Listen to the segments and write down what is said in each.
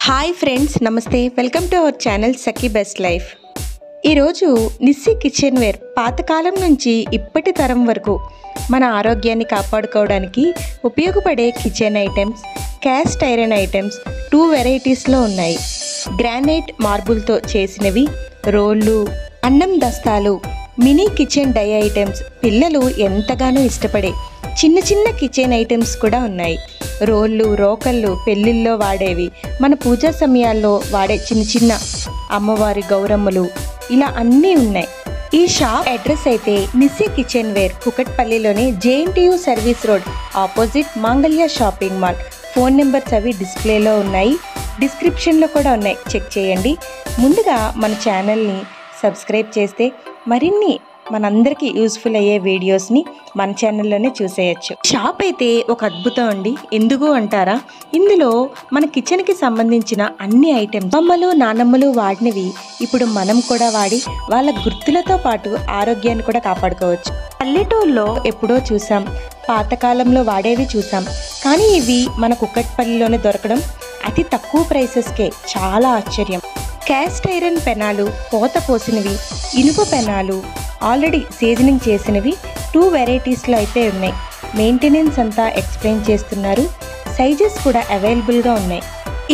Hi friends, నమస్తే. Welcome to our channel Sakhi best life. ఈరోజు Nissy kitchen ware పాతకాలం నుంచి ఇప్పటి తరం వరకు మన ఆరోగ్యాన్ని కాపాడుకోవడానికి ఉపయోగపడే kitchen items, cast iron items 2 వెరైటీస్లో ఉన్నాయి. గ్రానైట్ మార్బుల్తో చేసినవి, రోళ్ళు, అన్నం దస్తాలు, మినీ కిచెన్ డై ఐటమ్స్, పిల్లలు ఎంతగానో ఇష్టపడే చిన్న చిన్న కిచెన్ ఐటమ్స్ కూడా ఉన్నాయి. రోళ్ళు, రోకళ్ళు, పెళ్ళిళ్ళలో వాడేవి, మన పూజా సమయాల్లో వాడే చిన్న చిన్న అమ్మవారి గౌరమ్మలు, ఇలా అన్నీ ఉన్నాయి. ఈ షాప్ అడ్రస్ అయితే నిస్సీ కిచెన్ వేర్, కుకట్పల్లిలోని JNTU service road opposite Mangalya shopping mall. Phone numbers అవి డిస్ప్లేలో ఉన్నాయి, డిస్క్రిప్షన్లో కూడా ఉన్నాయి, చెక్ చేయండి. ముందుగా మన ఛానల్ని సబ్స్క్రైబ్ చేస్తే మరిన్ని మనందరికీ యూస్ఫుల్ అయ్యే వీడియోస్ని మన ఛానల్లోనే చూసేయచ్చు. షాప్ అయితే ఒక అద్భుతం అండి. ఎందుకు అంటారా, ఇందులో మన కిచెన్కి సంబంధించిన అన్ని ఐటమ్స్ అమ్మలు నానమ్మలు వాడినవి ఇప్పుడు మనం కూడా వాడి వాళ్ళ గుర్తులతో పాటు ఆరోగ్యాన్ని కూడా కాపాడుకోవచ్చు. పల్లెటూరులో ఎప్పుడో చూసాం, పాతకాలంలో వాడేవి చూసాం, కానీ ఇవి మన కుక్కట్పల్లిలోనే దొరకడం అతి తక్కువ ప్రైసెస్కే చాలా ఆశ్చర్యం. క్యాస్ట్ ఐరన్ పెనాలు, పోత పోసినవి, ఇనుప పెనాలు, ఆల్రెడీ సీజనింగ్ చేసినవి 2 వెరైటీస్లో అయితే ఉన్నాయి. మెయింటెనెన్స్ అంతా ఎక్స్ప్లెయిన్ చేస్తున్నారు. సైజెస్ కూడా అవైలబుల్గా ఉన్నాయి.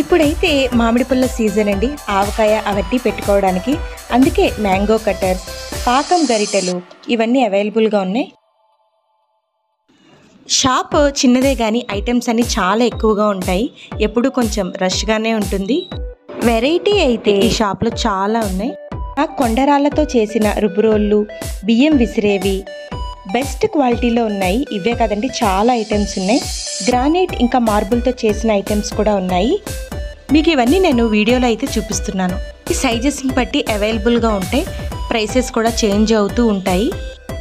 ఇప్పుడైతే మామిడి పుల్ల సీజన్ అండి, ఆవకాయ అవన్నీ పెట్టుకోవడానికి. అందుకే మ్యాంగో కట్టర్స్, పాకం గరిటెలు ఇవన్నీ అవైలబుల్గా ఉన్నాయి. షాప్ చిన్నదే కానీ ఐటమ్స్ అన్నీ చాలా ఎక్కువగా ఉంటాయి. ఎప్పుడు కొంచెం రష్గానే ఉంటుంది. వెరైటీ అయితే ఈ షాప్లో చాలా ఉన్నాయి. ఆ కొండరాళ్లతో చేసిన రుబ్బురోళ్ళు, బియ్యం విసిరేవి బెస్ట్ క్వాలిటీలో ఉన్నాయి. ఇవే కదండి, చాలా ఐటమ్స్ ఉన్నాయి. గ్రానైట్ ఇంకా మార్బుల్తో చేసిన ఐటమ్స్ కూడా ఉన్నాయి. మీకు ఇవన్నీ నేను వీడియోలో అయితే చూపిస్తున్నాను. ఈ సైజెస్ని బట్టి అవైలబుల్గా ఉంటాయి. ప్రైసెస్ కూడా చేంజ్ అవుతూ ఉంటాయి.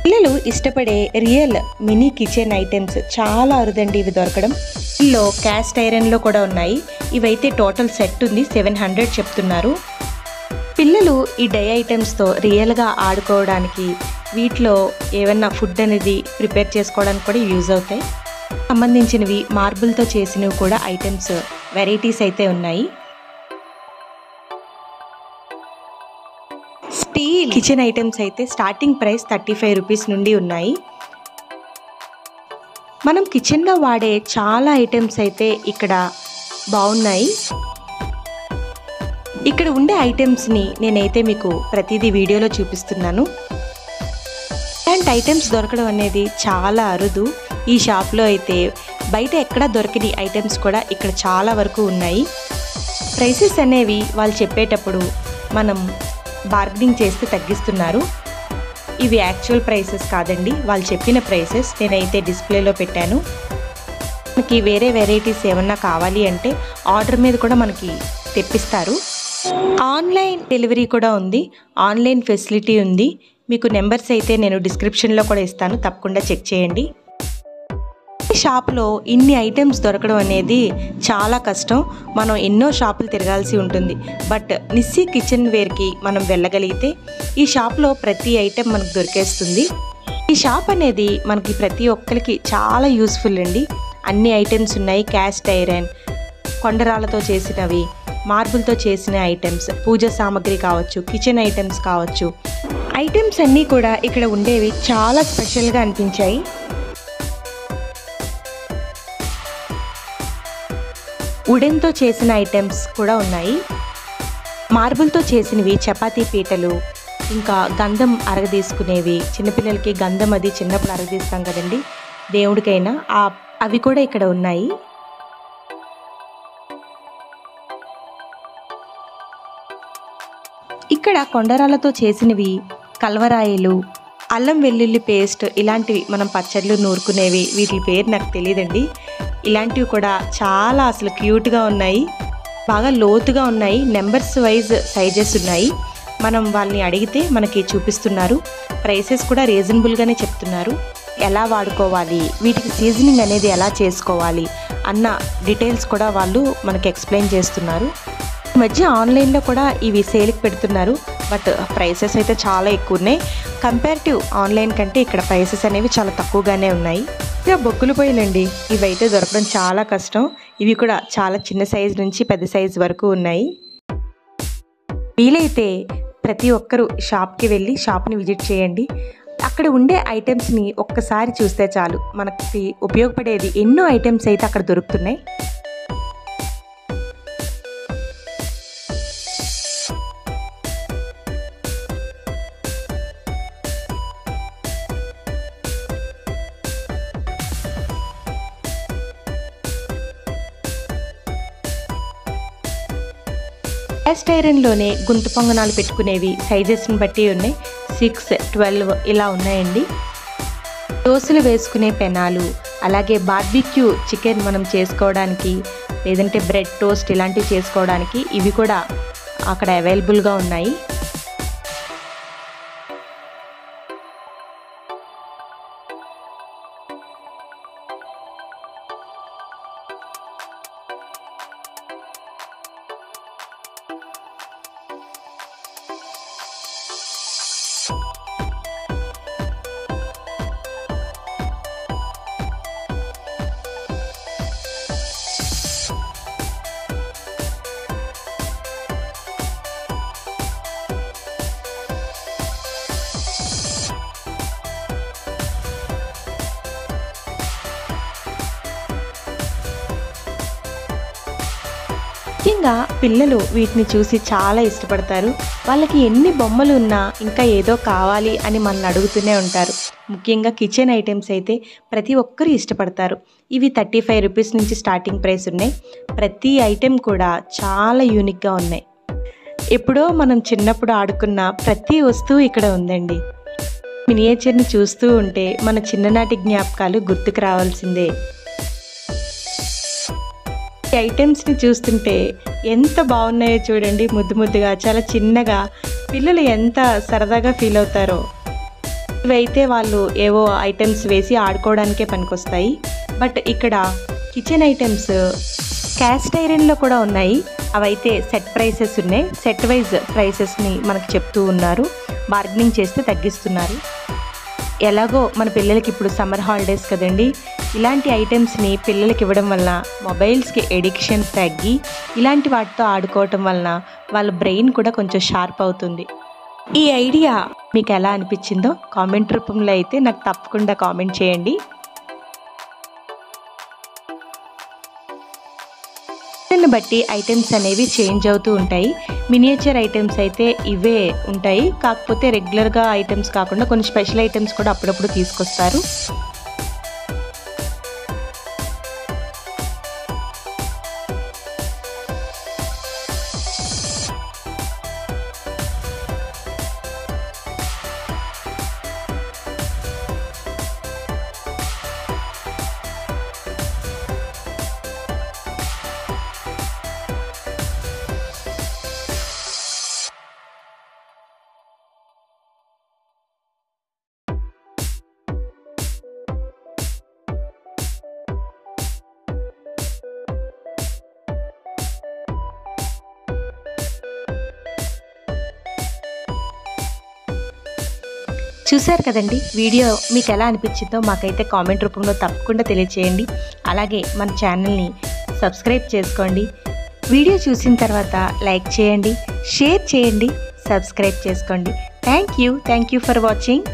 పిల్లలు ఇష్టపడే రియల్ మినీ కిచెన్ ఐటమ్స్ చాలా అరుదండి ఇవి దొరకడం. ఇందులో క్యాస్ట్ ఐరన్లో కూడా ఉన్నాయి. ఇవైతే టోటల్ సెట్ ఉంది, 700 చెప్తున్నారు. పిల్లలు ఈ డై ఐటమ్స్తో రియల్గా ఆడుకోవడానికి, వీటిలో ఏమన్నా ఫుడ్ అనేది ప్రిపేర్ చేసుకోవడానికి కూడా యూజ్ అవుతాయి. సంబంధించినవి మార్బుల్తో చేసినవి కూడా ఐటమ్స్ వెరైటీస్ అయితే ఉన్నాయి. స్టీల్ కిచెన్ ఐటమ్స్ అయితే స్టార్టింగ్ ప్రైస్ 35 రూపీస్ నుండి ఉన్నాయి. మనం కిచెన్లో వాడే చాలా ఐటమ్స్ అయితే ఇక్కడ బాగున్నాయి. ఇక్కడ ఉండే ఐటమ్స్ని నేనైతే మీకు ప్రతిదీ వీడియోలో చూపిస్తున్నాను. ఇలాంటి ఐటమ్స్ దొరకడం అనేది చాలా అరుదు. ఈ షాప్లో అయితే బయట ఎక్కడ దొరకని ఐటమ్స్ కూడా ఇక్కడ చాలా వరకు ఉన్నాయి. ప్రైసెస్ అనేవి వాళ్ళు చెప్పేటప్పుడు మనం బార్గెనింగ్ చేస్తే తగ్గిస్తున్నారు. ఇవి యాక్చువల్ ప్రైసెస్ కాదండి, వాళ్ళు చెప్పిన ప్రైసెస్ నేనైతే డిస్ప్లేలో పెట్టాను. మనకి వేరే వెరైటీస్ ఏమన్నా కావాలి అంటే ఆర్డర్ మీద కూడా మనకి తెప్పిస్తారు. ఆన్లైన్ డెలివరీ కూడా ఉంది, ఆన్లైన్ ఫెసిలిటీ ఉంది. మీకు నెంబర్స్ అయితే నేను డిస్క్రిప్షన్లో కూడా ఇస్తాను, తప్పకుండా చెక్ చేయండి. ఈ షాప్లో ఇన్ని ఐటమ్స్ దొరకడం అనేది చాలా కష్టం. మనం ఎన్నో షాపులు తిరగాల్సి ఉంటుంది. బట్ నిస్సీ కిచెన్ వేర్కి మనం వెళ్ళగలిగితే ఈ షాప్లో ప్రతి ఐటెం మనకు దొరికేస్తుంది. ఈ షాప్ అనేది మనకి ప్రతి ఒక్కరికి చాలా యూస్ఫుల్ అండి. అన్ని ఐటమ్స్ ఉన్నాయి. క్యాస్ట్ ఐరన్, కొండరాలతో చేసినవి, మార్బుల్తో చేసిన ఐటమ్స్, పూజ సామాగ్రి కావచ్చు, కిచెన్ ఐటమ్స్ కావచ్చు. ఐటమ్స్ అన్నీ కూడా ఇక్కడ ఉండేవి చాలా స్పెషల్గా అనిపించాయి. వుడెన్తో చేసిన ఐటమ్స్ కూడా ఉన్నాయి. మార్బుల్తో చేసినవి చపాతీ పీటలు, ఇంకా గంధం అరగదీసుకునేవి, చిన్నపిల్లలకి గంధం అది చిన్నప్పుడు అరగదీస్తాం కదండి దేవుడికైనా, అవి కూడా ఇక్కడ ఉన్నాయి. ఇక్కడ కొండరాలతో చేసినవి కల్వరాయిలు, అల్లం వెల్లుల్లి పేస్ట్, ఇలాంటివి మనం పచ్చళ్ళు నూరుకునేవి, వీటి పేరు నాకు తెలియదండి. ఇలాంటివి కూడా చాలా అసలు క్యూట్గా ఉన్నాయి, బాగా లోతుగా ఉన్నాయి. నెంబర్స్ వైజ్ సైజెస్ ఉన్నాయి. మనం వాళ్ళని అడిగితే మనకి చూపిస్తున్నారు. ప్రైసెస్ కూడా రీజనబుల్గానే చెప్తున్నారు. ఎలా వాడుకోవాలి, వీటికి సీజనింగ్ అనేది ఎలా చేసుకోవాలి అన్న డీటెయిల్స్ కూడా వాళ్ళు మనకి ఎక్స్ప్లెయిన్ చేస్తున్నారు. ఈ మధ్య ఆన్లైన్లో కూడా ఇవి సేల్కి పెడుతున్నారు. బట్ ప్రైసెస్ అయితే చాలా ఎక్కువ ఉన్నాయి. కంపేరిటివ్ ఆన్లైన్ కంటే ఇక్కడ ప్రైసెస్ అనేవి చాలా తక్కువగానే ఉన్నాయి. ఇక బొగ్గుల పొయ్యిలండి, ఇవైతే దొరకడం చాలా కష్టం. ఇవి కూడా చాలా చిన్న సైజు నుంచి పెద్ద సైజు వరకు ఉన్నాయి. వీలైతే ప్రతి ఒక్కరూ షాప్కి వెళ్ళి షాప్ని విజిట్ చేయండి. అక్కడ ఉండే ఐటమ్స్ని ఒక్కసారి చూస్తే చాలు, మనకి ఉపయోగపడేది ఎన్నో ఐటమ్స్ అయితే అక్కడ దొరుకుతున్నాయి. క్యాస్ట్ ఐరన్లోనే గుంత పొంగనాలు పెట్టుకునేవి సైజెస్ని బట్టి ఉన్నాయి. 6, 12 ఇలా ఉన్నాయండి. దోశలు వేసుకునే పెనాలు, అలాగే బార్బిక్యూ చికెన్ మనం చేసుకోవడానికి, లేదంటే బ్రెడ్ టోస్ట్ ఇలాంటివి చేసుకోవడానికి ఇవి కూడా అక్కడ అవైలబుల్గా ఉన్నాయి. ముఖ్యంగా పిల్లలు వీటిని చూసి చాలా ఇష్టపడతారు. వాళ్ళకి ఎన్ని బొమ్మలు ఉన్నా ఇంకా ఏదో కావాలి అని మనల్ని అడుగుతూనే ఉంటారు. ముఖ్యంగా కిచెన్ ఐటమ్స్ అయితే ప్రతి ఒక్కరు ఇష్టపడతారు. ఇవి 35 రూపీస్ నుంచి స్టార్టింగ్ ప్రైస్ ఉన్నాయి. ప్రతి ఐటెం కూడా చాలా యూనిక్గా ఉన్నాయి. ఎప్పుడో మనం చిన్నప్పుడు ఆడుకున్న ప్రతి వస్తువు ఇక్కడ ఉందండి. మినియేచర్ని చూస్తూ ఉంటే మన చిన్ననాటి జ్ఞాపకాలు గుర్తుకు రావాల్సిందే. ఈ ఐటమ్స్ని చూస్తుంటే ఎంత బాగున్నాయో చూడండి, ముద్దు ముద్దుగా, చాలా చిన్నగా. పిల్లలు ఎంత సరదాగా ఫీల్ అవుతారో. ఇవైతే వాళ్ళు ఏవో ఐటమ్స్ వేసి ఆడుకోవడానికే పనికొస్తాయి. బట్ ఇక్కడ కిచెన్ ఐటమ్స్ క్యాస్ట్ ఐరన్లో కూడా ఉన్నాయి. అవైతే సెట్ ప్రైసెస్ ఉన్నాయి. సెట్ వైజ్ ప్రైసెస్ని మనకు చెప్తూ ఉన్నారు. బార్గెనింగ్ చేస్తే తగ్గిస్తున్నారు. ఎలాగో మన పిల్లలకి ఇప్పుడు సమ్మర్ హాలిడేస్ కదండి, ఇలాంటి ఐటమ్స్ని పిల్లలకి ఇవ్వడం వల్ల మొబైల్స్కి ఎడిక్షన్ తగ్గి ఇలాంటి వాటితో ఆడుకోవటం వలన వాళ్ళ బ్రెయిన్ కూడా కొంచెం షార్ప్ అవుతుంది. ఈ ఐడియా మీకు ఎలా అనిపించిందో కామెంట్ రూపంలో అయితే నాకు తప్పకుండా కామెంట్ చేయండి. దీన్ని బట్టి ఐటమ్స్ అనేవి చేంజ్ అవుతూ ఉంటాయి. మినియేచర్ ఐటమ్స్ అయితే ఇవే ఉంటాయి. కాకపోతే రెగ్యులర్గా ఐటమ్స్ కాకుండా కొన్ని స్పెషల్ ఐటమ్స్ కూడా అప్పుడప్పుడు తీసుకొస్తారు. చూశారు కదండి, వీడియో మీకు ఎలా అనిపించిందో మాకైతే కామెంట్ రూపంలో తప్పకుండా తెలియచేయండి. అలాగే మన ఛానల్ని సబ్స్క్రైబ్ చేసుకోండి. వీడియో చూసిన తర్వాత లైక్ చేయండి, షేర్ చేయండి, సబ్స్క్రైబ్ చేసుకోండి. Thank you for watching.